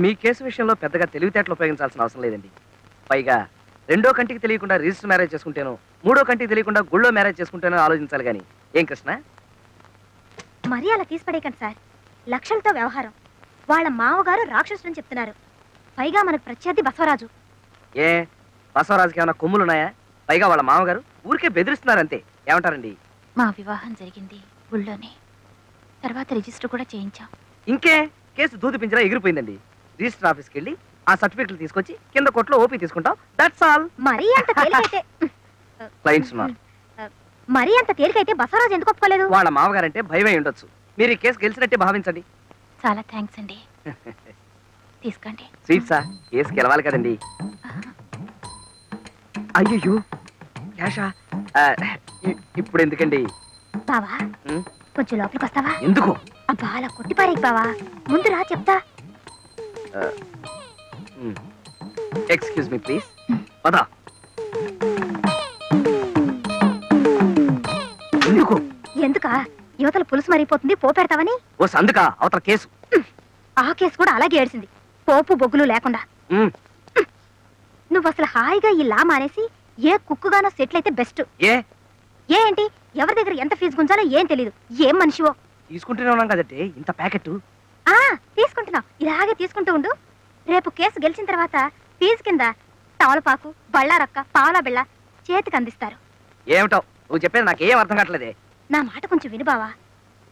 మీ case విషయంలో పెద్దగా తెలివితేటలు ఉపయోగించాల్సిన అవసరం లేదండి. పైగా రెండో కంటికి తెలియకుండా రిజిస్టర్ మ్యారేజ్ చేసుకుంటేనో మూడో కంటికి తెలియకుండా గుళ్ళో మ్యారేజ్ చేసుకుంటేనో ఆలోచించాలి కానీ ఏం కృష్ణ? మరీ అలా తీసిపడేయకండి సార్. లక్షలతో వ్యవహారం. వాళ్ళ మామగారు రాక్షసుని చెప్తున్నారు. పైగా మనకు ప్రత్యర్థి బసవరాజు. ఏ బసవరాజుకి ఏమైనా కొమ్ములున్నాయా? పైగా వాళ్ళ మామగారు ఊరికే బెదిరిస్తున్నారంతే. ఏమంటారండి? మా వివాహం జరిగింది ఊళ్ళోనే. తర్వాత రిజిస్టర్ కూడా చేయించాం. ఇంకే కేసు దూది పింజరా ఎగిరిపోయిందండి. రిజిస్టర్ ఆఫీస్కి వెళ్ళి ఆ సర్టిఫికెట్లు తీసుకొచ్చి కింద కోర్టులో ఓపీ తీసుకుంటాం. That's all. మరీ అంత తేలికైతే క్లయింట్స్ ఉన్నారు. మరీ అంత తేలికైతే బసవరాజు ఎందుకు ఒప్పుకోలేదు? వాళ్ళ మామగారంటే భయమై ఉండొచ్చు. మీరు ఈ కేసు గెలిచినట్టే భావించండి. చాలా థ్యాంక్స్ అండి. తీసుకోండి. స్వీట్సా? కేసు గెలవాలి కదండి. అయ్యో క్యాషా? ఇప్పుడు ఎందుకండి? బావా కొంచెం లోపలికి వస్తావా? ఎందుకు? అబ్బా అలా కొట్టిపారేకి బావా. ముందు రా చెప్తా. Excuse me please. పదా. ఎందుకు? ఎందుకా? యువతల పులుసు మరిగిపోతుంది, పోపెడతావని. ఓ సందుకా అవతల కేసు. ఆ కేసు కూడా అలాగే ఏడిసింది, పోపు బొగ్గులు లేకుండా. నువ్వు అసలు హాయిగా ఈ లా మానేసి ఏ కుక్కుగానో సెటిల్ అయితే బెస్ట్. ఏంటి ఎవరి దగ్గర ఎంత ఫీజు గుంజాలో ఏం తెలీదు. ఏం మనిషివో. తీసుకుంటూనే ఉన్నాం కదంటే ఇంత ప్యాకెట్. తీసుకుంటున్నావు, ఇలాగే తీసుకుంటూ ఉండు. రేపు కేసు గెలిచిన తర్వాత ఫీజు కింద తవలపాకు, బళ్ళారక్క, పావలా బిళ్ళ చేతికి అందిస్తారు. ఏమిటో నువ్వు చెప్పేది నాకేం అర్థం కావట్లేదే. నా మాట కొంచెం విను బావా.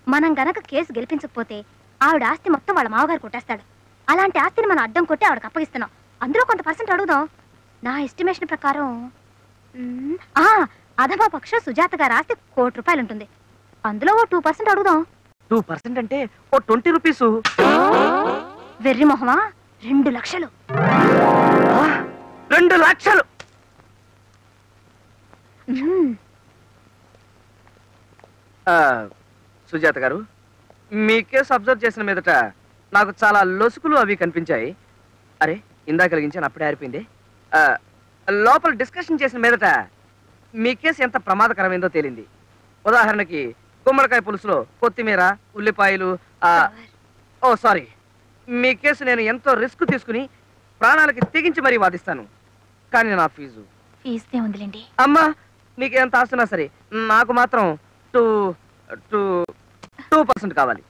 మనం గనక కేసు గెలిపించకపోతే ఆవిడ ఆస్తి మొత్తం వాళ్ళ మామగారు కొట్టేస్తాడు. అలాంటి ఆస్తిని మనం అడ్డం కొట్టి ఆవిడకి అప్పగిస్తున్నాం. అందులో కొంత పర్సెంట్ అడుగుదాం. నా ఎస్టిమేషన్ ప్రకారం అధమా పక్ష సుజాత గారి ఆస్తి ₹1,00,00,000 ఉంటుంది. అందులో ఓ 2% అడుగుదాం. 2% అంటే ఓ 20 రూపీసు. వెర్రి మొహమా, 2 లక్షలు. 2 లక్షలు? సుజాత గారు, మీ కేసు అబ్జర్వ్ చేసిన మీదట నాకు చాలా లొసుకులు అవి కనిపించాయి. అరే ఇందాక కలిగించాను, అప్పుడే ఆరిపోయింది. లోపల డిస్కషన్ చేసిన మీదట మీ కేసు ఎంత ప్రమాదకరమైందో తేలింది. ఉదాహరణకి గుమ్మడికాయ పులుసులో కొత్తిమీర, ఉల్లిపాయలు. సారీ, మీ కేసు నేను ఎంతో రిస్క్ తీసుకుని ప్రాణాలకి తెగించి మరీ వాదిస్తాను. కానీ నా ఫీజు ఉందిలేండి. అమ్మా, నీకు ఎంత ఆస్తున్నా సరే నాకు మాత్రం 2% కావాలి.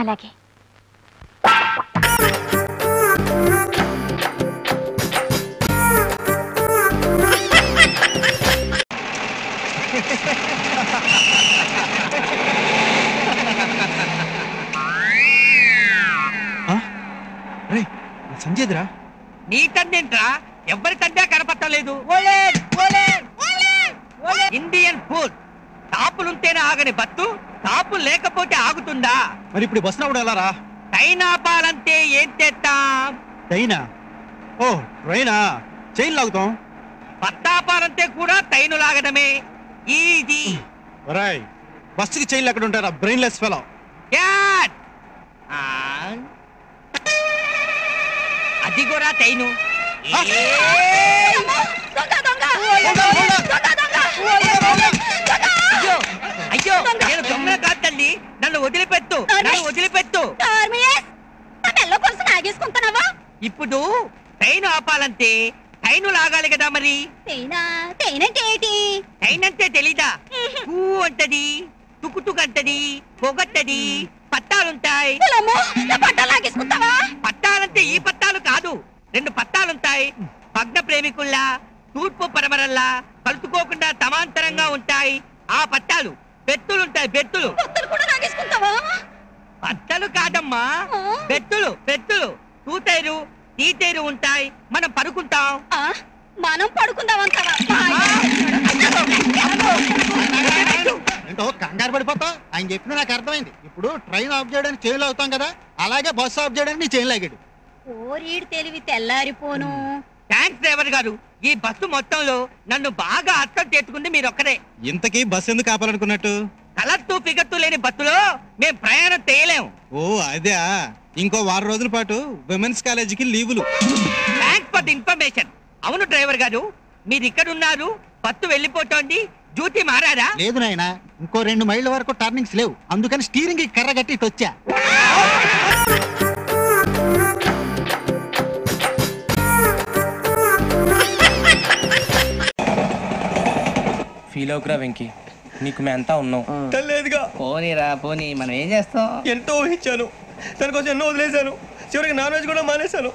అలాగే. సంజయ్రా? నీ తండ్రిరా? ఎవరి తండ్రి కనపట్టలేదు. ఇండియన్ ఫుడ్ తాపులుంటేనే ఆగని బత్తు, తాపులు లేకపోతే ఆగుతుందా? మరి ఇప్పుడు బస్ రావడం ఎలా రా? ట్రైన్ ఆపాలంటే ఏం చేస్తాం? ట్రైనా? ఓ ట్రైనా? చైన్ లాగుతాం. బత్తాపాలంటే కూడా ట్రైన్ లాగడమే ఈజీ. ఒరేయ్, బస్సుకి చైన్లు ఎక్కడ ఉంటారా? Brainless fellow. అది కూడా ట్రైను. అయ్యో నేను దొంగ కాదు తల్లి, నన్ను వదిలిపెట్టు, నన్ను వదిలిపెట్టు. ఇప్పుడు ట్రైన్ ఆపాలంటే ట్రైను లాగాలి కదా. మరి ట్రైన్ అంటే తెలీదా? ఊ అంటది, తుకుతుకు అంటది, పొగట్టది, పట్టాలుంటాయి. పట్టాలంటే ఈ పట్టాలు కాదు, 2 పట్టాలుంటాయి. భగ్న ప్రేమికుల్లా, తూర్పు పరమరల్లా కలుసుకోకుండా సమాంతరంగా ఉంటాయి ఆ పట్టాలు. బెత్తులుంటాయి, బెత్తులు. పట్టలు కాదమ్మా, బెత్తులు. బెత్తులు తూతైరు, తీతైరు ఉంటాయి. మనం పడుకుంటాం. మనం పడుకుందాం. ఏంటో కంగారు పడిపోతావు? ఆయన చెప్పిన నాకు అర్థమైంది. ఇప్పుడు ట్రైన్ ఆఫ్ చేయడానికి చైన్లు అవుతాం కదా, అలాగే బస్సు ఆఫ్ చేయడానికి నీ చైన్ లాగాడు. ఓరీడు తెలివి తెల్లారిపోను. థ్యాంక్స్ డ్రైవర్ గారు. ఈ బస్సు మొత్తంలో నన్ను బాగా అర్థం చేసుకుంది మీరొక్కరే. ఇంతకీ బస్సు ఎందుకు ఆపాలనుకున్నట్టు? కలర్తూ ఫిగర్తూ లేని బస్సులో మేం ప్రయాణం చేయలేము. ఓ అదే. ఇంకో 6 రోజుల పాటు విమెన్స్ కాలేజీకి లీవులు. Thanks for the information. అవును డ్రైవర్ గారు, మీరు ఇక్కడ ఉన్నారు, పత్తు వెళ్ళిపోతోంది, డ్యూటీ మారారా? లేదు నాయన, ఇంకో 2 మైళ్ళ వరకు టర్నింగ్స్ లేవు, అందుకని స్టీరింగ్ కి కర్ర కట్టి ఇటు వచ్చా. ఫీల్ అవుకురా వెంకీ, నీకు మేమంతా ఉన్నాం. లేదుగా పోనీరా పోనీ, మనం ఏం చేస్తాం? ఎంతో ఊహించాను, దానికోసం ఎన్నో వదిలేశాను, చివరికి నాన్ వెజ్ కూడా మానేశాను.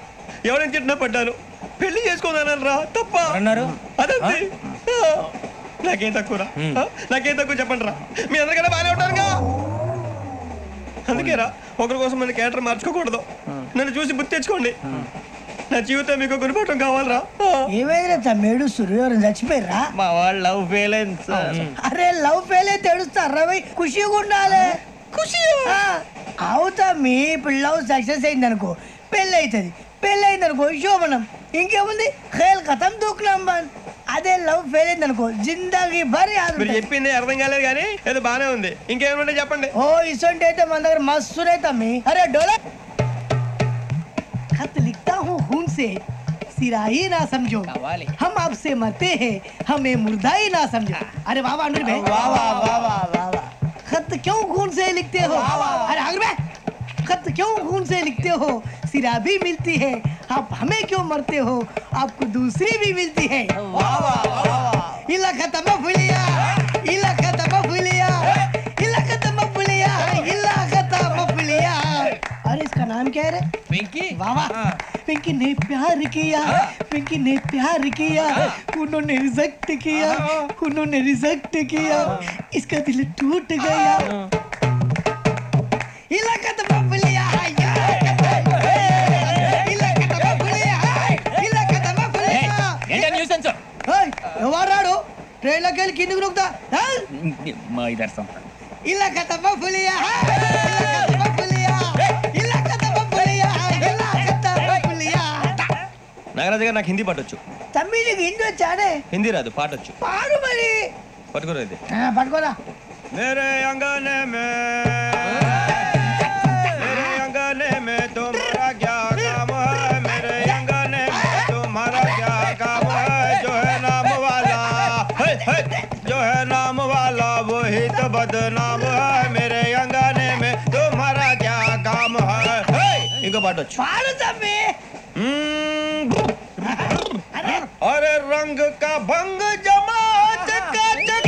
ఎవరైనా తిట్టినా పడ్డాను, పెళ్లి చేసుకోదానని రా తప్ప అన్నారు. అదంతే. నాకేం తక్కువరా? నాకేం తక్కువ చెప్పండి రా, మీ అందరికన్నా బాగానే ఉంటారుగా. అందుకే రా, ఒకరి కోసం మన క్యారెక్టర్ మార్చుకోకూడదు. నన్ను చూసి గుర్తు తెచ్చుకోండి. నా జీవితం మీకు గురిపటం కావాలరా. ఏమైనా తమ్మేడు సూర్యవరం చచ్చిపోయిరా? మా వాళ్ళు లవ్ ఫెయిల్ అయింది సార్. అరే లవ్ ఫెయిల్ అయితే ఏడుస్తారా? ఖుషిగా ఉండాలి. ఖుషి అవుతా మీ ఇప్పుడు లవ్ సక్సెస్ అయింది అనుకో పెళ్ళి అవుతుంది, పెళ్ళి అయింది అనుకో శోభనం, ఇంకేముంది ఖేల్ కథం దూకునాం బాన్. అదే లవ్ ఫెయిల్ అయింది అనుకో జిందాగీ భారీ. మీరు చెప్పింది అర్థం కాలేదు కానీ ఏదో బానే ఉంది. ఇంకేమైనా చెప్పండి. ఓ ఇసొంటి అయితే మన దగ్గర మస్తునే తమ్మి. అరే డోలా खत लिखता हूँ खून से, सिरा ही ना समझो, हम आपसे मरते हैं, हमें मुर्दा ही ना समझो. अरे वाह वाह अनुर भाई, वाह वाह वाह वाह वाह. खत क्यों खून से लिखते हो? अरे अनुर भाई, खत क्यों खून से लिखते हो? सिरा भी मिलती है, आप हमें क्यों मरते हो? आपको दूसरी भी मिलती है. वाह वाह वाह. इला खत्म फुलिया, इला खत्म फुलिया, इला खत्म फुलिया, इला खत्म फुलिया. अरे इसका नाम क्या है रे? వెంకీ. वाह वाह. पिंकी ने प्यार किया, पिंकी ने प्यार किया, उन्होंने रिजेक्ट किया, उन्होंने रिजेक्ट किया, इसका दिल टूट गया. इलाका तो बबलिया, इलाका तो बबलिया, इलाका तो बबलिया. ఏంటా న్యూసెన్స్? ओए ఎవరాడు ట్రైన్ లోకి వెళ్ళి కిందికి నొక్కుతా. మా ఇదర్సం. ఇలాకా तो बबलिया, इलाका तो बबलिया, इलाका तो बबलिया, इलाका तो बबलिया. నాగరాజు గారు నాకు హిందీ పాటొచ్చు. తమ్మి నీకు హిందీ వచ్చానే? హిందీ రాదు, పాటొచ్చు. పాడు మరి. పట్టుకోలేదు. పట్టుకోరా. मेरे अंगने में, मेरे अंगने में तुम्हारा क्या काम है? मेरे अंगने में तुम्हारा क्या काम है? जो है नाम वाला, जो है नाम वाला वही तो बदनाम है. मेरे अंगने में तुम्हारा क्या काम है? इनको बाटो. పాడు తమ్మి. अरे रंग का भंग जमा चकाचक,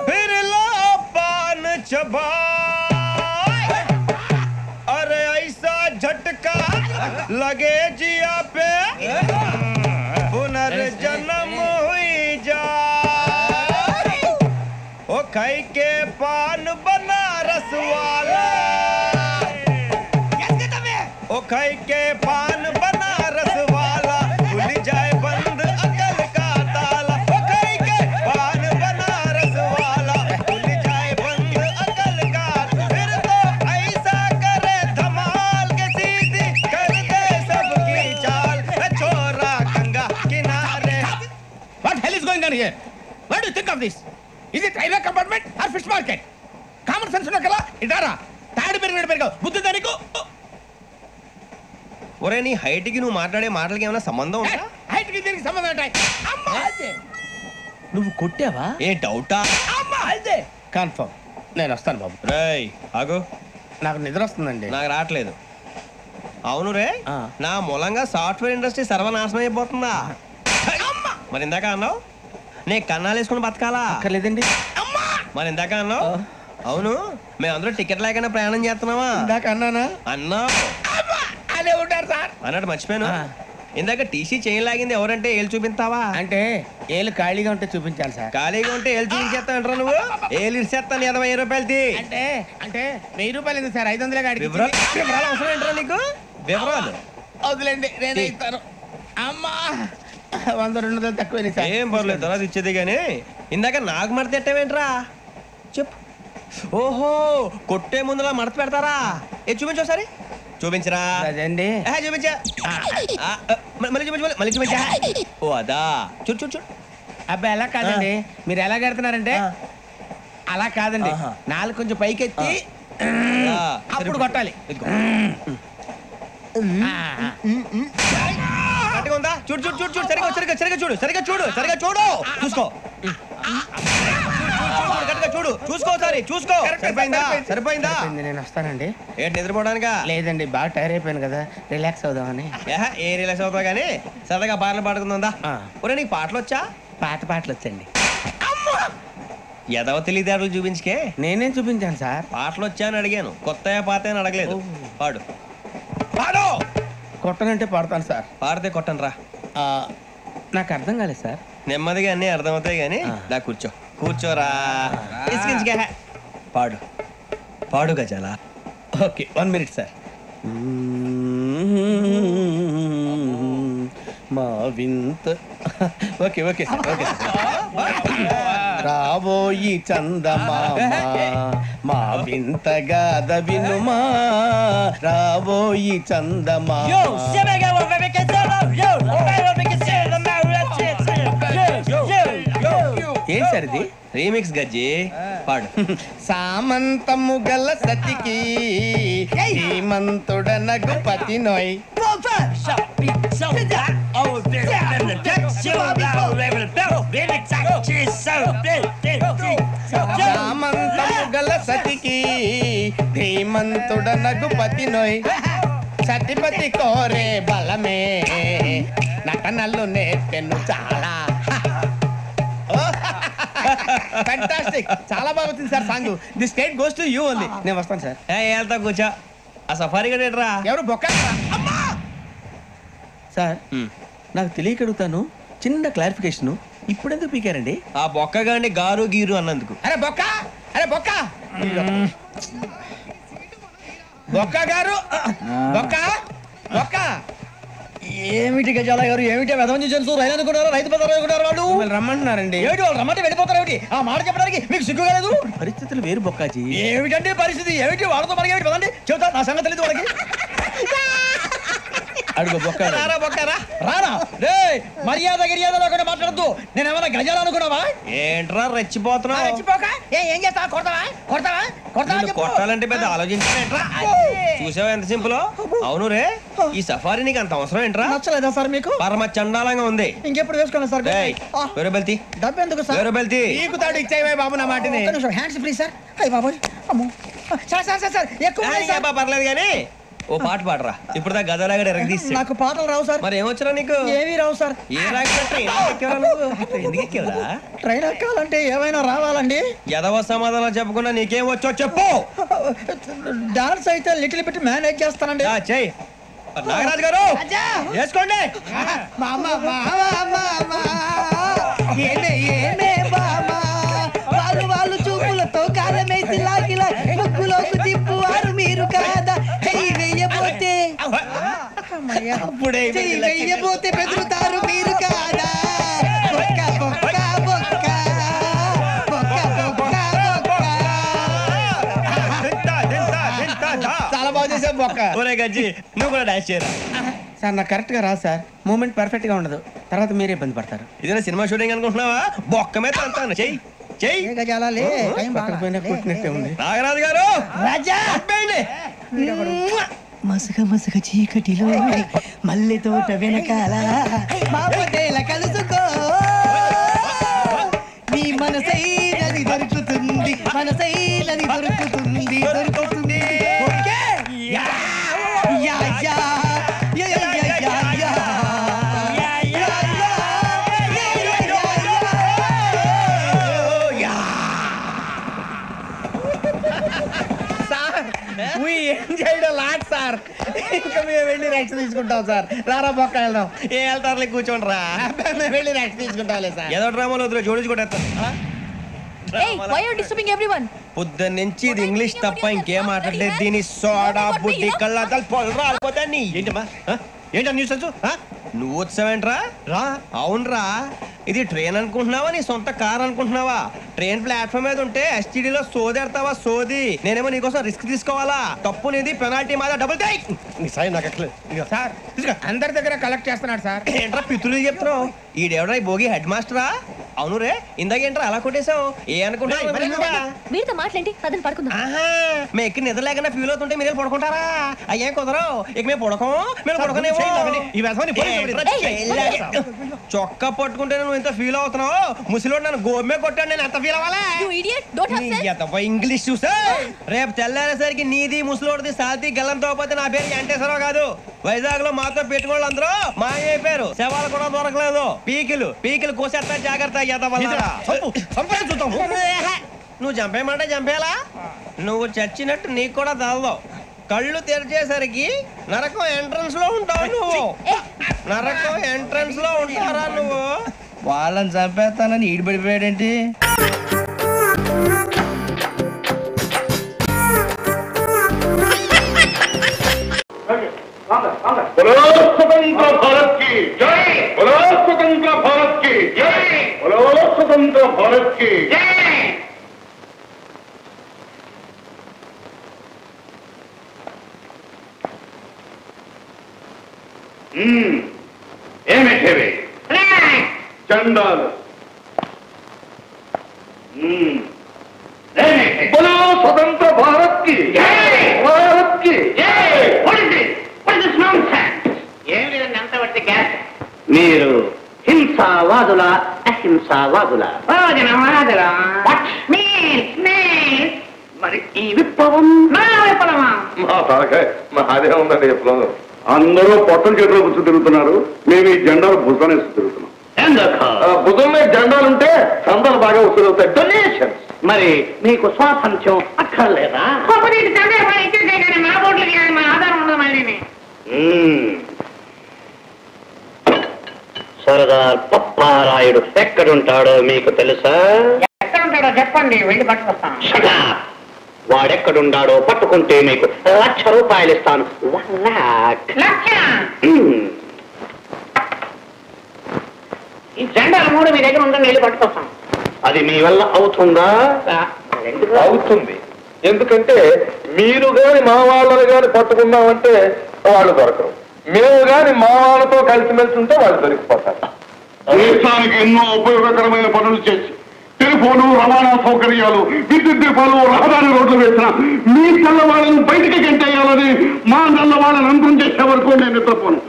फिर ला पान चबा. अरे ऐसा झटका लगे जिया पे, पुनर्जन्म हुई जा. ओ खाई के पान बनारस वाला, ओ खाई के पान बनारस वाला, खुल जाए बंद अकल का ताला. ओ खाई के पान बनारस वाला, खुल जाए बंद अकल का. फिर तो ऐसा करे धमाल के सीधी कर दे सबकी चाल. छोरा गंगा किनारे. What hell is going on here? What do you think of this? Is it railway compartment or fish market? Common sense ఉన్న కల ఇటారా తాడి పెరిగినట్టు బుద్ధి దానికి. ఒరే నీ హైట్ కి నువ్వు మాట్లాడే మాటలకి ఏమైనా సంబంధం ఉందా? హైట్ కి దీనికి సంబంధం ఉంటాయి. అమ్మా అదే నువ్వు కొట్టావా? ఏ డౌటా? అమ్మా అదే కన్ఫర్మ్. నేను వస్తాను బాబు. రేయ్ ఆగు, నాకు నిద్ర వస్తుందండి. నాకు రావట్లేదు. అవును రే, నా మూలంగా సాఫ్ట్వేర్ ఇండస్ట్రీ సర్వనాశనం అయిపోతుందా? మరి ఇందాక అన్నావు నే కన్నాలు వేసుకుని బతకాలా? అక్కర్లేదండి. మరి ఇందాక అన్నావు అవును మేమందరూ టికెట్ లేకుండా ప్రయాణం చేస్తున్నావా? ఇందాక అన్నానా? అన్నావు. అదే ఉంటారు సార్ అన్నట్టు మర్చిపోయాను. ఇందాక టీసీ చైన్ లాగింది ఎవరంటే ఏళ్ళు చూపిస్తావా? అంటే ఏళ్ళు ఖాళీగా ఉంటే చూపించాలి సార్. ఖాళీగా ఉంటే ఏళ్ళు చూపించేస్తానంటారా నువ్వు? ఏళ్ళు ఇచ్చేస్తాను 20,000 రూపాయలది. అంటే అంటే 1000 రూపాయలు ఎందుకు సార్? 500 గాడికి వివరాలు అవసరం ఏంట్రా నీకు? వివరాలు వదిలేండి, నేనే ఇస్తాను. అమ్మా 100 200 తక్కువ సార్. ఏం పర్లేదు, తర్వాత ఇచ్చేది. కానీ ఇందాక నాకు మడత ఎట్టవేంట్రా చెప్పు. ఓహో కొట్టే ముందులా మడత పెడతారా? ఏ చూపించు ఒకసారి. చూపించరా? అదండి చూపించా. మళ్ళీ చూపించు, మళ్ళీ చూపించా. ఓ అదా, చూడు చూడు చూడు. అబ్బాయి ఎలా కాదండి, మీరు ఎలా కడుతున్నారంటే అలా కాదండి. నాలుగు కొంచెం పైకెత్తి అప్పుడు కొట్టాలి. గట్టిగా ఉందా? చూడు చూడు చూడు చూడు సరిగా సరిగా సరిగా చూడు సరిగా చూడు సరిగా చూడు చూసుకో చూడు చూసుకో సారి చూసుకో సరిపోయిందా సరిపోయిందా నేను వస్తానండి. ఏంటి నిద్రపోవడానికా లేదండి బాగా టైర్ అయిపోయాను కదా, రిలాక్స్ అవుదామని. ఏ రిలాక్స్ అవుతావు కానీ సరదాగా పాటలు పాడుకుందా ఒరే నీకు పాటలు వచ్చా? పాటలు వచ్చండి. ఎదవ తెలివితేటలు చూపించుకే. నేనేం చూపించాను సార్? పాటలు వచ్చా అని అడిగాను, కొత్త పాత అని అడగలేదు. పాడు పాడు. కొట్టనంటే పాడతాను సార్. పాడితే కొట్టను రా. నాకు అర్థం కాలేదు సార్. నెమ్మదిగా అన్నీ అర్థమవుతాయి కానీ దా కూర్చో కూర్చోరా. పాడు పాడు గజాల. Okay 1 minute sir. మా వింత okay okay sir okay sir. రాబోయి చందమామ మా వింత గాథ వినుమా, రాబోయి చందమామ. ఏం సార్ ఇది? రీమిక్స్ గజ్జి పాడు. సామంతము గల సతికి హేమంతుడనగు పతి నోయ్. సామంతము గల సతికి ధీమంతుడనగు పతి నోయ్. సతిపతి కోరే బలమే నటనలు నేర్పెను చాలా. ఫ్యాంటాస్టిక్, చాలా బాగా వచ్చింది sir song. The state goes to you only. నేను వస్తాను సార్. వెళ్తా కూర్చో. ఆ సఫారీ గడేట్రా. ఎవరు బొక్క సార్? నాకు తెలియక అడుగుతాను, చిన్న క్లారిఫికేషన్. ఇప్పుడెందుకు పీకారండి? ఆ బొక్క గాని గారు గీరు అన్నందుకు. అరే బొక్క, అరే బొక్క, బొక్క గారు, బొక్క బొక్క. ఏమిటి గజాల గారు, ఏమిటి వెదవం చూసాను రైలు అనుకున్నారు, రైతు బజార్ అనుకున్నారు. వాళ్ళు రమ్మంటున్నారండి. ఏమిటి వాళ్ళు రమ్మంటే వెళ్ళిపోతారు ఏమిటి? ఆ మాట చెప్పడానికి మీకు సిగ్గు కాలేదు? పరిస్థితులు వేరు బొక్కాజీ. ఏమిటంటే పరిస్థితి ఏమిటి? వాళ్ళతో మనకి ఏమిటి పదండి చెబుతా, నా సంగతి తెలియదు వాళ్ళకి. అడుగు బొక్క. రారా బొక్కరా. రానా రే, మర్యాద గిర్యాద లేకుండా మాట్లాడద్దు. నేను ఏమన్నా గజాలు అనుకున్నావా? ఏంట్రా రెచ్చిపోతున్నావు? ఏం చేస్తా? కొడతావా కొడతావా నిన్ను కొట్టాలంటే పెద్ద ఆలోచించావేంట్రా? చూసావా ఎంత సింపుల్. అవును రే, ఈ సఫారీ నీకు అంత అవసరం ఏంట్రా? నచ్చలేదా సార్ మీకు? పరమ చండాలంగా ఉంది. ఇంకెప్పుడు వేసుకోండి సార్. వేరే బెల్తి, డబ్బు ఎందుకు సార్? వేరే బెల్తి. నీకు తాడు ఇచ్చాయి బాబు నా మాటని. Hands free sir. అయ్యి బాబోయ్, అమ్మో సార్ సార్ సార్ ఎక్కువ ఉన్నాయి సార్. పర్లేదు కానీ ఓ పాట పాడరా. ఇప్పుడు దా గదలాగడ ఎరగదీసి. నాకు పాటలు రావు సార్. మరి ఏమొచ్చరా నీకు? ఏమీ రావు సార్. ఏ రాకపోతే ఎందుకు ఎక్కేవరా? ట్రైన్ ఎక్కాలంటే ఏమైనా రావాలండి. ఎదవ సమాధానం చెప్పకుండా నీకేం వచ్చో చెప్పు. డాన్స్ అయితే లిటిల్ బిట్ మేనేజ్ చేస్తానండి. చెయ్యి నాగరాజు గారు, వేసుకోండి. వాళ్ళు చూపులతో కాలమేసి లాగిలా ముక్కులోకి తిప్పువారు మీరు కాదా? వెయ్యబోతే వెయ్యబోతే బెదురుతారు మీరు కాదా? బొక్క బొక్క బొక్క బొక్క బొక్క. చాలా బాగా చేసావు బొక్క. ఒరే గజ్జి, నువ్వు కూడా డాన్స్ చేయరా. సార్ నాకు కరెక్ట్ గా రాదు సార్. మూమెంట్ పర్ఫెక్ట్ గా ఉండదు, తర్వాత మీరే ఇబ్బంది పడతారు. ఇదేనా సినిమా షూటింగ్ అనుకుంటున్నావా? బొక్క మీద అంటాను. చెయ్యి చెయ్యి. కొట్టినట్టే ఉంది. నాగరాజు గారు, రాజా మసక మసక చీకటిలో మల్లె తోట వెనకాల మాపటేల కలుసుకో, నీ మనసైనది దొరుకుతుంది, మనసైనది దొరుకుతుంది దొరుకుతుంది. Yeah yeah yeah yeah yeah yeah. Sir ఇంకా మేము వెళ్ళి రెక్స్ తీసుకుంటాం సార్. రారా బొక్క వెళ్దాం. ఏ వెళ్తారులే, కూర్చోండి రా. మేము వెళ్ళి రెక్స్ తీసుకుంటాంలే సార్. ఏదో డ్రామాలో వద్దులే, జోడించుకుంటా. పొద్దున్న నుంచి ఇది ఇంగ్లీష్ తప్ప ఇంకేం మాట్లాడలేదు. దీని సోడా బుడ్డి కళ్ళ పొలరా అయిపోతా. నీ ఏంటమ్మా ఏంటా న్యూస్ తెలుసు? నువ్వు వచ్చావేంట్రా? రా. అవునరా, ఇది ట్రైన్ అనుకుంటున్నావా నీ సొంత కార్ అనుకుంటున్నావా? ట్రైన్ ప్లాట్ఫామ్ మీద ఉంటే ఎస్టీడీలో సోదేడతావా సోది. నేనేమో నీకోసం రిస్క్ తీసుకోవాలా? తప్పు నీది, పెనాల్టీ మాదా, డబుల్ టై. సాయి నాకు ఎక్కలేదు సార్. అందరి దగ్గర కలెక్ట్ చేస్తున్నాడు సార్. ఏంట్రా పితులు చెప్తున్నావు? ఈడెవడా ఈ భోగి హెడ్ మాస్టరా? అవును రే ఇందాకేంట్రా అలా కొట్టేశావు ఏ అనుకుంటారు మీరుతో మాట్లాడి పదని పడుకుందాం. మేము ఎక్కి నిద్ర లేకుండా ఫీల్ అవుతుంటే మీరు పడుకుంటారా? అయ్యే కుదరవు ఇక మేము పడుకోం మేము పడుకోనేమో చొక్కా పట్టుకుంటే నువ్వు ఎంత ఫీల్ అవుతున్నావు ముసలివాడు నన్ను గోమే కొట్టాడు నేను ఎంత ఫీల్ అవ్వాలా ఇంగ్లీష్ చూసా రేపు తెల్లారేసరికి నీది ముసలివాడిది సాల్తీ గల్లంతో పోతే నా పేరు వెంకటేశ్వరరావు కాదు వైజాగ్ లో మాతో పెట్టుకోళ్ళు అందరూ మాయైపోయారు శవాలు కూడా దొరకలేదు పీకిలు కోసేస్తా జాగ్రత్త నువ్వు చంపేయమంటే చంపేలా నువ్వు చచ్చినట్టు నీకు కూడా తగదు కళ్ళు తెరిచేసరికి నరకం ఎంట్రన్స్ లో ఉంటావు నువ్వు నరకం ఎంట్రన్స్ లో ఉంటారా నువ్వు వాళ్ళని చంపేస్తానని ఈడిపడిపోయాడేంటి स्वतंत्र भारत की जय बोलो स्वतंत्र भारत की जय बोलो स्वतंत्र भारत की जय ఏమిటివి చండాలు बोलो स्वतंत्र भारत की जय भारत की जय మీరు హింసావాదుల అహింసావాదుల మరి ఈ విప్లవం అదే ఉందండి విప్లవం అందరూ పొట్టల చేతిలో కూర్చు తిరుగుతున్నారు మేము ఈ జెండాలు భుజానేసి తిరుగుతున్నాం భుజం మీద జెండాలుంటే సందాలు బాగా వసూలవుతాయి డొనేషన్స్ మరి మీకు స్వాతంత్ర్యం అక్కర్లేదా సర్దార్ పప్పారాయుడు ఎక్కడుంటాడో మీకు తెలుసా? ఎక్కడుంటాడో చెప్పండి, వెళ్ళి పట్టుకొస్తాను. వాడెక్కడుండాడో పట్టుకుంటే మీకు ₹1,00,000 ఇస్తాను. 1,00,000 ఈ జెండాలు 3 మీ దగ్గర ఉందని వెళ్ళి పట్టుకొస్తాను. అది మీ వల్ల అవుతుందా? అవుతుంది. ఎందుకంటే మీరు గాని మా వాళ్ళని గాని పట్టుకున్నామంటే వాళ్ళు దొరకరు, మేము గాని మా వాళ్ళతో కలిసిమెలిసి ఉంటే వాళ్ళు దొరికిపోతారు. దేశానికి ఎన్నో ఉపయోగకరమైన పనులు చేసి టెలిఫోను రవాణా సౌకర్యాలు విద్యుత్ దీపాలు రహదారి రోడ్లు వేసిన మీ తెల్లవాళ్ళను బయటికి గంటేయాలని మా నల్లవాళ్ళని అంతం చేసే వరకు నేను నిద్రపోను.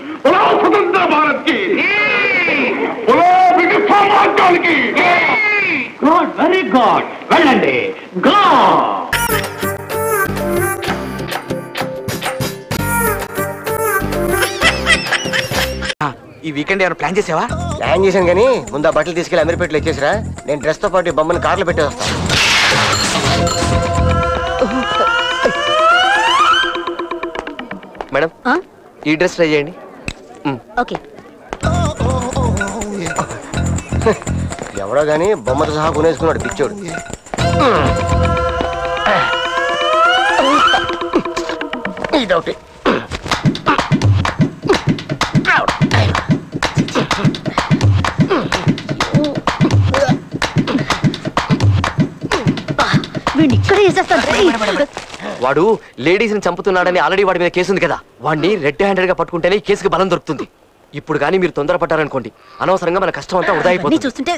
స్వతంత్ర భారత్ కి మార్గానికి గుడ్, వెరీ గుడ్, వెళ్ళండి. ఈ వీకెండ్ ఏమైనా ప్లాన్ చేసావా? ప్లాన్ చేశాను కానీ ముందు ఆ బట్టలు తీసుకెళ్ళి అమీర్పేటలో ఇచ్చేసిరా. నేను డ్రెస్ తో పాటు బొమ్మను కార్లో పెట్టేస్తాను. మేడం ఈ డ్రెస్ ట్రై చేయండి. ఓకే. ఎవడో గానీ బొమ్మతో సహా కొనేసుకున్నాడు పిచ్చోడు. ఇదొకటి. వాడు లేడీస్ ని చంపుతున్నాడని ఆల్రెడీ వాడి మీద కేసు ఉంది కదా, వాడిని రెడ్ హ్యాండెడ్ గా పట్టుకుంటేనే కేసుకి బలం దొరుకుతుంది. ఇప్పుడు కానీ మీరు తొందరపడ్డారనుకోండి అనవసరంగా మన కష్టం అంతా వృధా అయిపోతుంది. చూస్తుంటే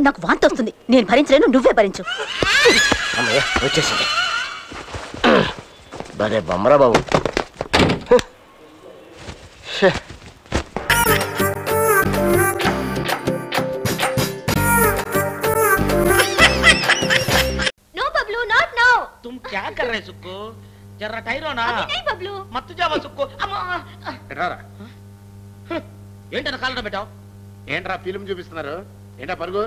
నాకు వాంతి వస్తుంది. నేను భరించలేను, నువ్వే భరించు. అమ్మయ్య వచ్చేసింది. బరే బొమ్మరా బాబు. तुम क्या कर रहे सुक्कू? जरा टाइरो ना. नहीं बबलू. मत जावा सुक्कू. ఏంటన్నా కాళ్ళ పెట్టావు? ఏంట్రా ఫిలిం చూపిస్తున్నారు? ఏంటా పరుగు?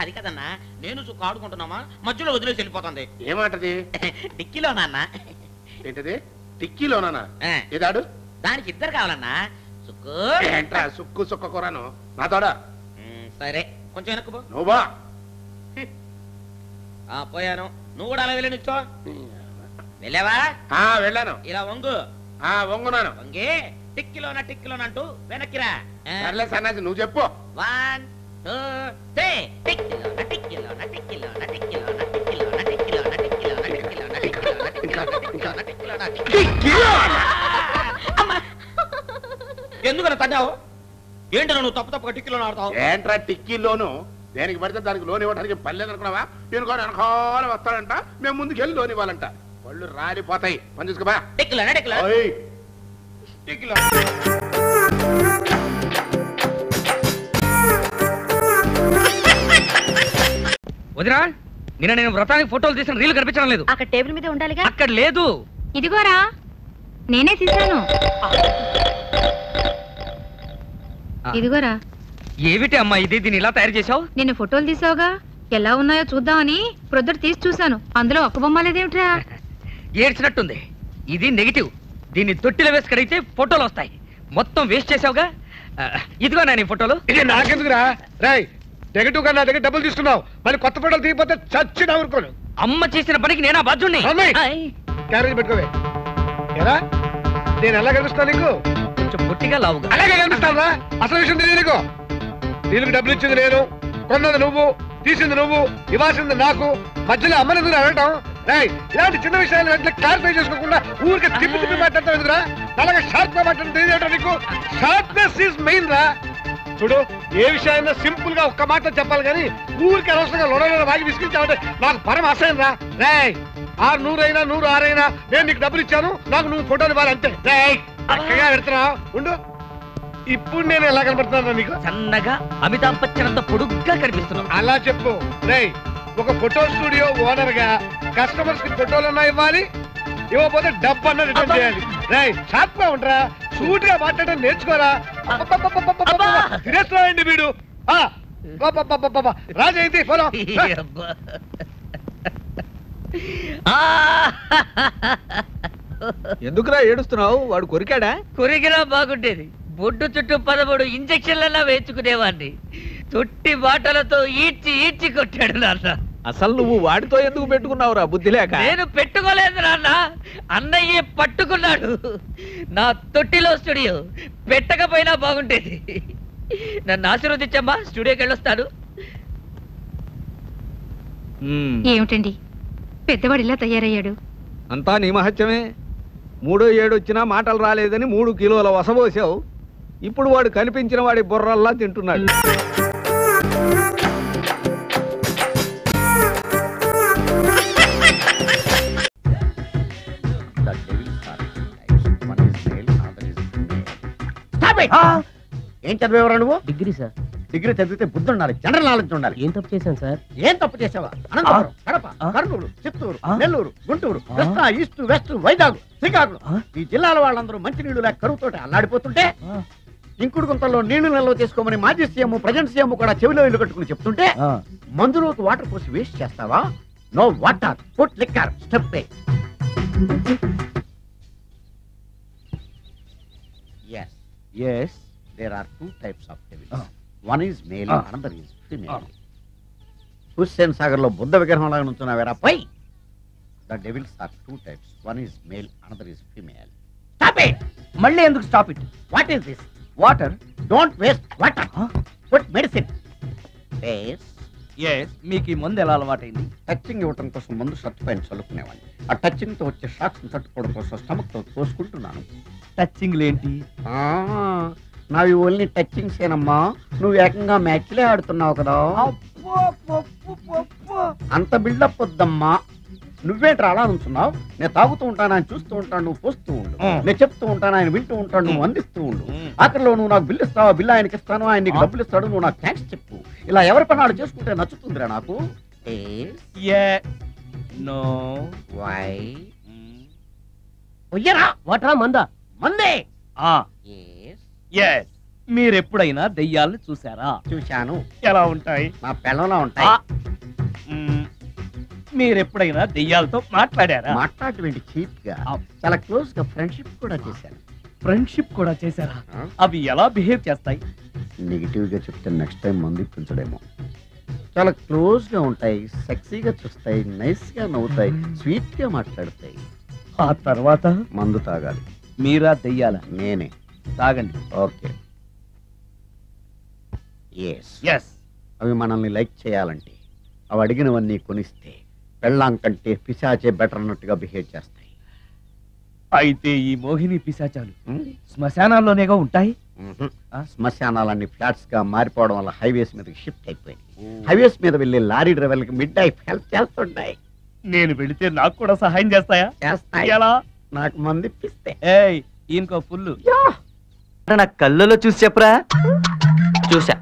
అది కదన్నా, నేను సుక్కు ఆడుకుంటున్నామా మధ్యలో వదిలేసి వెళ్ళిపోతుంది. ఏమాటది? డిక్కీలో నాన్న. ఏంటది? టిక్కీలోనా? ఏదాడు? దానికి ఇద్దరు కావాలన్నా. సుక్కు ఏంట్రా సుక్కు సుక్క కూరను నా తోడా? సరే కొంచెం వెనక్కు పో. నువ్వా? పోయాను. నువ్వు కూడా అలా వెళ్ళి నిచ్చో. వెళ్ళావా? వెళ్ళాను. ఇలా వంగు. వంగునాను. వంగి టిక్కిలోనా టిక్కిలోనా అంటూ వెనక్కిరా. సర్లే సన్నాసి నువ్వు చెప్పు. 1 2 3 టిక్కిలోనా టిక్కిలోనా టిక్కిలోనా టిక్కిలోనా టిక్కిలోనా టిక్కిలోనా టిక్కిలోనా టిక్కిలోనా టిక్కిలోనా టిక్కిలోనా టిక్కిలోనా. ఎందుకన్నా తన్నావు? ఏంటన్నా నువ్వు తప్పు తప్పుగా టిక్కిలోనే ఆడతావు? ఏంట్రా టిక్కీలోను దేనికి పడితే దానికి లోన్ ఇవ్వడానికి పని లేదనుకున్నావా? నేను కూడా వెనకాల వస్తాడంట, మేము ముందుకు వెళ్ళి లోన్ ఇవ్వాలంట. వాళ్ళు రాలిపోతాయి. పని చూసుకోబా. వదినా, నిన్న నేను వ్రతానికి ఫోటోలు తీసిన రీల్ కనిపించడం లేదు. అక్కడ టేబుల్ మీద ఉండాలిగా. అక్కడ లేదు. ఇదిగోరా, నేనే తీసాను. ఇదిగోరా. ఏమిటి అమ్మా ఇది? దీన్ని ఇలా తయారు చేసావు? నిన్ను ఫోటోలు తీసావుగా, ఎలా ఉన్నాయో చూద్దామని ప్రొద్దుట తీసి చూశాను. అందులో ఒక్క బొమ్మ లేదేమిట్రా? ఏడ్చినట్టుంది. ఇది నెగిటివ్. దీన్ని తొట్టిలో వేసి కడిగితే ఫోటోలు వస్తాయి. మొత్తం వేస్ట్ చేసావుగా. ఇదిగో నేను ఫోటోలు. ఇది నాకెందుకురా? రాయ్, నెగటివ్ గా నా దగ్గర డబ్బులు తీసుకున్నావు, మళ్ళీ కొత్త ఫోటోలు తీయకపోతే చచ్చి నవ్వుకోను. అమ్మ చేసిన పనికి నేనా బాధ్యుణ్ణి? క్యారేజ్ పెట్టుకోవే. ఎలా నేను ఎలా కనిపిస్తాను నీకు? కొంచెం పొట్టిగా లావుగా. అలాగే కనిపిస్తాను. అసలు విషయం తెలియదు నీకు. దీనికి డబ్బులు ఇచ్చింది నేను, కొన్నది నువ్వు, తీసింది నువ్వు, ఇవ్వాల్సింది నాకు. మధ్యలో అమ్మని ఎందుకు అడగటం? రాయ్, ఇలాంటి చిన్న విషయాలు వెంటనే క్లారిఫై చేసుకోకుండా ఊరికే తిప్పి తిప్పి మాట్లాడతావు ఎందుకురా? అలాగే షార్ప్ గా మాట్లాడడం తెలియదు నీకు. షార్ప్నెస్ ఈజ్ మెయిన్ రా. చూడు, ఏ విషయాన్ని సింపుల్ గా ఒక్క మాట చెప్పాలి కానీ ఊరికి అనవసరంగా లొడలో వాగి విసిగించావంటే నాకు పరమ అసహ్యం రా. రాయ్, 600 అయినా 106 అయినా నేను నీకు డబ్బులు ఇచ్చాను, నాకు నువ్వు ఫోటోలు ఇవ్వాలి అంతే. రాయ్, చక్కగా పెడుతున్నావు ఉండు. ఇప్పుడు నేను ఎలా కనబడుతున్నా నీకు? సన్నగా అమితాబ్ బచ్చన్ అంత పొడుగ్గా కనిపిస్తున్నావు. అలా చెప్పు. రేయ్, ఒక ఫోటో స్టూడియో ఓనర్ గా కస్టమర్స్ కి ఫోటోలన్నా ఇవ్వాలి, ఇవ్వకపోతే డబ్బు అన్న రిటర్న్ చేయాలి. రేయ్, షార్ప్ గా ఉండరా, సూట్ గా మాట్లాడడం నేర్చుకోరా. తినేస్తున్నాడండి వీడు. రాజైతే ఫోటో. ఎందుకురా ఏడుస్తున్నావు? వాడు కొరికాడా? కొరికినా బాగుండేది. బొడ్డు చుట్టూ 13 ఇంజక్షన్లన్నా వేయించుకునేవాడిని. తొట్టి బాటలతో ఈడ్చి కొట్టాడు నాన్న. అసలు నువ్వు వాడితో ఎందుకు పెట్టుకున్నావురా బుద్ధి లేక? నేను పెట్టుకోలేదు నాన్న, అన్నయ్య పట్టుకున్నాడు. నా తొట్టిలో స్టూడియో పెట్టకపోయినా బాగుండేది. నన్ను ఆశీర్వదించమ్మా, స్టూడియోకి వెళ్ళొస్తాను. ఏమిటండి పెద్దవాడు ఇలా తయారయ్యాడు? అంతా నీ మహత్యమే. 3వ ఏడు వచ్చినా మాటలు రాలేదని 3 కిలోల వసపోసావు. ఇప్పుడు వాడు కనిపించిన వాడి బుర్రల్లా తింటున్నాడు. ఏం చదివేవరా నువ్వు? Degree sir. డిగ్రీ చదివితే బుద్ధి ఉండాలి, జనరల్ నాలెడ్జ్ ఉండాలి. ఏం తప్పు చేశాను సార్? ఏం తప్పు చేసావా? అనంతపురం, కడప, కర్నూలు, చిత్తూరు, నెల్లూరు, గుంటూరు, కృష్ణా, ఈస్ట్, వెస్ట్, వైజాగ్, శ్రీకాకుళం ఈ జిల్లాల వాళ్ళందరూ మంచినీళ్లు లేక కరువుతోటి అల్లాడిపోతుంటే, ఇంకుడు గుంతల్లో నీళ్లు నిల్వ చేసుకోమని మాజీ సీఎం, ప్రజెంట్ సీఎం కూడా చెవిలో ఇల్లు కట్టుకుని చెప్తుంటే మందులోకి వాటర్ పోసి వేస్ట్ చేస్తావా? No water, put liquor, step. Yes, there are 2 types of devils. One is male, another is female. Hussain Sagar లో బుద్ధ విగ్రహం లాగా నుంచున్నావేరా పై. The devils are 2 types. One is male, another is female. Stop it! మళ్ళీ ఎందుకు stop it? What is this? Water. Don't waste water. Put medicine. Yes. మీకు ఈ మందు ఎలా అలవాటైంది? టచింగ్ ఇవ్వటం కోసం ముందు షర్ట్ పైన చల్లుకునేవాడిని. ఆ టచింగ్ తో వచ్చే షాక్స్ తట్టుకోవడం కోసం స్టమక్ తో తోసుకుంటున్నాను. టచింగ్ ఏంటి? నావి ఓన్లీ టచింగ్స్ ఏనమ్మా. నువ్వు ఏకంగా మ్యాచ్లే ఆడుతున్నావు కదా. అంత బిల్డప్ వద్దమ్మా. నువ్వేంట్రా అలా నుంచున్నావు? నేను తాగుతూ ఉంటాను, ఆయన చూస్తూ ఉంటాను, నువ్వు పోస్తూ ఉండు. నేను చెప్తూ ఉంటాను, ఆయన వింటూ ఉంటాడు, నువ్వు అందిస్తూ ఉండు. ఆఖరిలో నువ్వు నాకు బిల్లు ఇస్తావా, బిల్లు ఆయనకి ఇస్తాను, ఆయన నీకు డబ్బులు ఇస్తాడు, నువ్వు నాకు థ్యాంక్స్ చెప్పు. ఇలా ఎవరి పని ఆడు చేసుకుంటే నచ్చుతుందిరా నాకు. వాటరా మందా? మందే. మీరెప్పుడైనా దెయ్యాలను చూసారా? చూశాను. ఎలా ఉంటాయి? నా పిల్లలా ఉంటాయి. మీరెప్పుడైనా దెయ్యాలతో మాట్లాడారా? మాట్లాడేంటి చీప్ గా, చాలా క్లోజ్ గా ఫ్రెండ్షిప్ కూడా చేశాను. ఫ్రెండ్షిప్ కూడా చేశారా? అవి ఎలా బిహేవ్ చేస్తాయి? నెగిటివ్ గా చెప్తే నెక్స్ట్ టైం మందు ఇప్పించడేమో. చాలా క్లోజ్ గా ఉంటాయి, సెక్సీగా చూస్తాయి, నైస్ గా నవ్వుతాయి, స్వీట్ గా మాట్లాడతాయి. ఆ తర్వాత మందు తాగాలి. మీరా దెయ్యాల? నేనే. తాగండి. ఓకే. అవి మనల్ని లైక్ చేయాలంటే, అవి అడిగినవన్నీ కొనిస్తే పెళ్ళాం కంటే పిశాచే బెటర్ అన్నట్టుగా బిహేవ్ చేస్తాయి. అయితే ఈ మోహిని పిశాచాలు శ్మశానాల్లోనేగా ఉంటాయి? శ్మశానాలన్నీ ఫ్లాట్స్ గా మారిపోవడం వల్ల హైవేస్ మీదకి షిఫ్ట్ అయిపోయింది. హైవేస్ మీద వెళ్ళే లారీ డ్రైవర్లకి మిడ్ నైట్ హెల్ప్ చేస్తుంటాయి. నేను వెళితే నాకు కూడా సహాయం చేస్తాయా? ఎలా? నాకు మంది పిస్తే. ఏయ్ ఈయనకో ఫుల్లు. నా కళ్ళలో చూసి చెప్పరా. చూసా.